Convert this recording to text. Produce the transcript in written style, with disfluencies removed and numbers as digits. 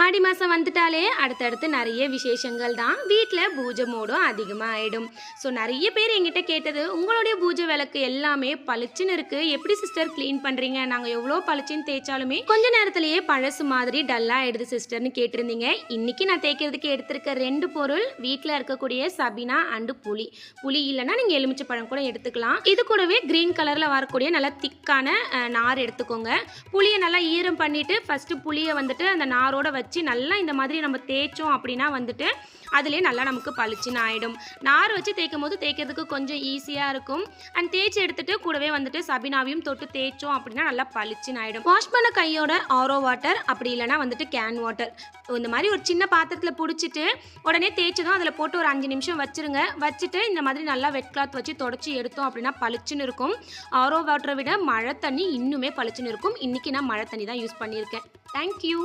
ஆடி மாதம் வந்துட்டாலே அடுத்தடுத்து நிறைய விசேஷங்கள் தான். வீட்டில் பூஜை மூடும் அதிகமாக ஆகிடும். ஸோ நிறைய பேர் எங்கிட்ட கேட்டது, உங்களுடைய பூஜை விளக்கு எல்லாமே பளிச்சுன்னு இருக்குது, எப்படி சிஸ்டர் க்ளீன் பண்ணுறீங்க? நாங்கள் எவ்வளோ பளிச்சுன்னு தேய்ச்சாலுமே கொஞ்ச நேரத்திலேயே பழசு மாதிரி டல்லாக ஆகிடுது சிஸ்டர்னு கேட்டிருந்தீங்க. இன்றைக்கி நான் தேய்க்கிறதுக்கு எடுத்திருக்க 2 பொருள் வீட்டில் இருக்கக்கூடிய சபினா அண்டு புளி. புளி இல்லைன்னா நீங்கள் எலுமிச்சை பழம் கூட எடுத்துக்கலாம். இது கூடவே க்ரீன் கலரில் வரக்கூடிய நல்லா திக்கான நார் எடுத்துக்கோங்க. புளியை நல்லா ஈரம் பண்ணிவிட்டு ஃபஸ்ட்டு புளியை வந்துட்டு அந்த நாரோட வச்சு நல்லா இந்த மாதிரி நம்ம தேய்ச்சோம் அப்படின்னா வந்துட்டு அதிலே நல்லா நமக்கு பளிச்சுன்னு ஆகிடும். நார் வச்சு தேய்க்கும் போது தேய்க்கிறதுக்கு கொஞ்சம் ஈஸியாக இருக்கும். அண்ட் தேய்ச்சி எடுத்துட்டு கூடவே வந்துட்டு சபினாவையும் தொட்டு தேய்ச்சோம் அப்படின்னா நல்லா பளிச்சுன்னு ஆகிடும். வாஷ் பண்ண கையோட ஆரோ வாட்டர் அப்படி இல்லைனா வந்துட்டு கேன் வாட்டர் இந்த மாதிரி ஒரு சின்ன பாத்திரத்தில் பிடிச்சிட்டு உடனே தேய்ச்சதும் அதில் போட்டு ஒரு 5 நிமிஷம் வச்சுருங்க. வச்சுட்டு இந்த மாதிரி நல்லா வெட் கிளாத் வச்சு தொடச்சி எடுத்தோம் அப்படின்னா பளிச்சுன்னு இருக்கும். ஆரோ வாட்டரை விட மழை தண்ணி இன்னுமே பளிச்சுன்னு இருக்கும். இன்றைக்கி நான் மழை தண்ணி தான் யூஸ் பண்ணியிருக்கேன். தேங்க்யூ.